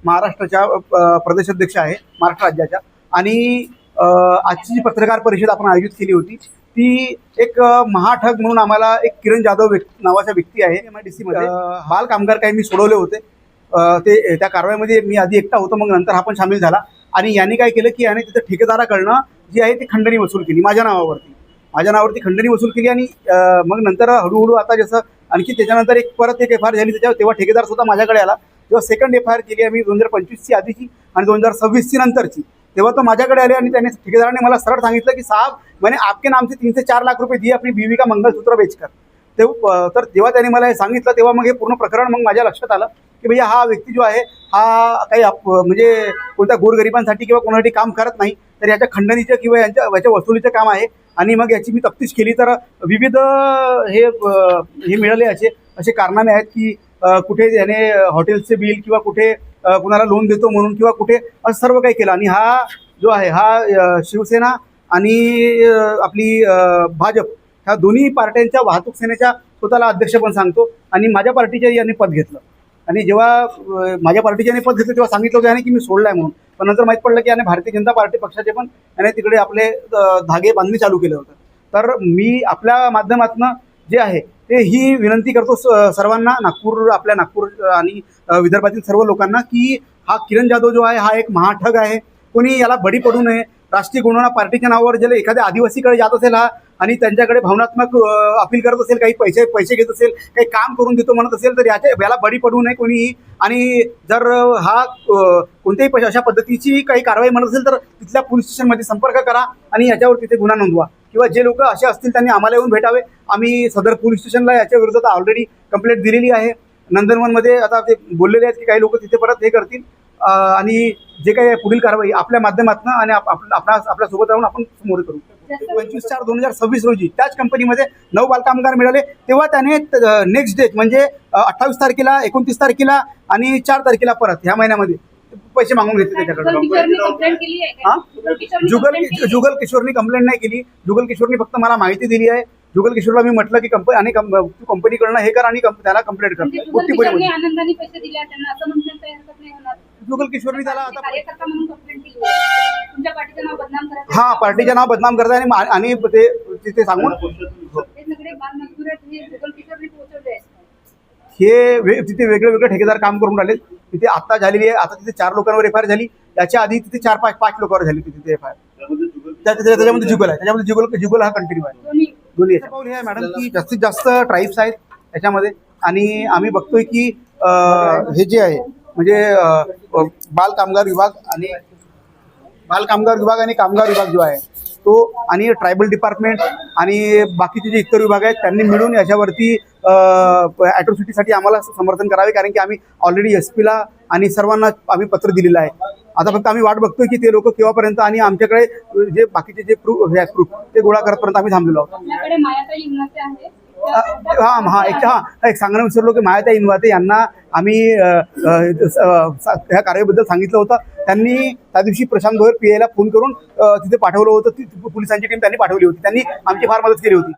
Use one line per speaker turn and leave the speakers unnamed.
महाराष्ट्राच्या प्रदेशाध्यक्ष आहे महाराष्ट्र राज्याच्या. आणि आजची जी पत्रकार परिषद आपण आयोजित केली होती ती एक महाठग म्हणून आम्हाला एक किरण जाधव नावाचा व्यक्ती आहे MIDC मध्ये बाल कामगार काही मी सोडवले होते. ते त्या कारवाईमध्ये मी आधी एकटा होतो, मग नंतर हा पण सामील झाला. आणि याने काय केलं की याने तिथं ठेकेदाराकडनं जी आहे ती खंडणी वसूल केली माझ्या नावावरती खंडणी वसूल केली. आणि मग नंतर हळूहळू आता जसं आणखी त्याच्यानंतर परत एक FIR झाली त्याच्यावर, तेव्हा ठेकेदार सुद्धा माझ्याकडे आला. जेव्हा सेकंड FIR केली आम्ही 2025ची आधीची आणि 2026ची नंतरची, तेव्हा तो माझ्याकडे आले आणि त्याने ठेकेदाराने मला सरळ सांगितलं की साहब मैंने आपके नाम से 3 से 4 लाख रुपये दिए अपनी बीवी का मंगलसूत्र बेचकर. तर जेव्हा त्याने मला हे सांगितलं तेव्हा मग हे पूर्ण प्रकरण मग माझ्या लक्षात आलं की भैया हा व्यक्ती जो आहे हा काही म्हणजे कोणत्या गोरगरिबांसाठी किंवा कोणासाठी काम करत नाही, तर याच्या खंडणीचं किंवा याच्या वसुलीचं काम आहे. आणि मग याची मी तफ्तीश केली तर विविध हे मिळाले असे कारनामे आहेत की कुठे याने हॉटेलचे बिल किंवा कुठे कुणाला लोन देतो म्हणून किंवा कुठे असं सर्व काही केलं. आणि हा जो आहे हा शिवसेना आणि आपली भाजप ह्या दोन्ही पार्ट्यांच्या वाहतूक सेनेच्या स्वतःला अध्यक्ष पण सांगतो. आणि माझ्या पार्टीच्या यांनी पद घेतलं. आणि जेव्हा माझ्या पार्टीच्या पद घेतलं तेव्हा सांगितलं होतं याने की मी सोडलाय म्हणून, पण नंतर माहीत पडलं की याने भारतीय जनता पार्टी पक्षाचे पण याने तिकडे आपले धागे बांधणी चालू केलं होतं. तर मी आपल्या माध्यमातून जे आहे ते ही विनंती करतो सर्वांना, आपल्या नागपूर आणि विदर्भातील सर्व लोकांना की हा किरण जाधव जो आहे हा एक महाठग आहे. कोणी याला बळी पडू नये. राष्ट्रीय गुणवत्ता पार्टीच्या नावावर ज्याला एखाद्या आदिवासीकडे जात असेल हा आणि त्यांच्याकडे भावनात्मक अपील करत असेल, काही पैसे घेत असेल, काही काम करून देतो म्हणत असेल, तर याला बळी पडू नये कोणीही. आणि जर हा कोणत्याही अशा पद्धतीची काही कारवाई म्हणत असेल तर तिथल्या पोलीस स्टेशनमध्ये संपर्क करा आणि याच्यावर तिथे गुन्हा नोंदवा. किंवा जे लोक असे असतील त्यांनी आम्हाला येऊन भेटावे. आम्ही सदर पोलीस स्टेशनला याच्या विरोधात ऑलरेडी कंप्लेंट दिलेली आहे. नंदनवनमध्ये आता ते बोललेले आहेत की काही लोक तिथे परत हे करतील आणि जे काही पुढील कारवाई आपल्या माध्यमातून आणि आपल्या सोबत राहून आपण समोर करू. 25/4/2026 रोजी त्याच कंपनीमध्ये 9 बालकामगार मिळाले. तेव्हा त्याने नेक्स्ट डेट म्हणजे 28 तारखेला 29 तारखेला आणि 4 तारखेला परत ह्या महिन्यामध्ये पैसे मागून घेतले त्याच्याकडे. जुगल किशोरनी कंप्लेंट नाही केली. जुगल किशोरनी फक्त मला माहिती दिली आहे. जुगल किशोरला मी म्हटलं की कंपनीकडनं हे कर आणि त्याला कंप्लेंट कर. जुगल किशोरनी त्याला आता पार्टीचं नाव बदनाम करत आणि ते सांगून हे तिथे वेगळे ठेकेदार काम करून राहिले. तिथे आता झालेली आहे. आता तिथे 4 लोकांवर FIR झाली. याच्या आधी तिथे 4-5 लोकांवर झाली तिथे FIR. त्याच्यामध्ये जुगल आहे. त्याच्यामध्ये जुगल हा कंटिन्यू आहे. दोन्ही पाऊल हे आहे मॅडम की जास्तीत जास्त ट्राईब्स आहेत याच्यामध्ये. आणि आम्ही बघतोय की हे जे आहे म्हणजे बाल कामगार विभाग आणि कामगार विभाग जो आहे तो आणि ट्रायबल डिपार्टमेंट आणि बाकीचे जे इतर विभाग आहेत त्यांनी मिळून याच्यावरती ॲट्रॉसिटीसाठी आम्हाला समर्थन करावे. कारण की आम्ही ऑलरेडी SP ला आणि सर्वांना आम्ही पत्र दिलेलं आहे. आता फक्त आम्ही वाट बघतोय की ते लोक केव्हापर्यंत आणि आमच्याकडे जे बाकीचे जे प्रूफ ते गोळा करतपर्यंत आम्ही थांबलेलो आहोत. एक सांगणं विसरलो की मायाताई इनवाते यांना आम्ही ह्या कार्याबद्दल सांगितलं होतं. त्यांनी त्या दिवशी प्रशांत गोयर PI ला फोन करून तिथे पाठवलं होतं. पोलिसांची टीम त्यांनी पाठवली होती. त्यांनी आमची फार मदत केली होती.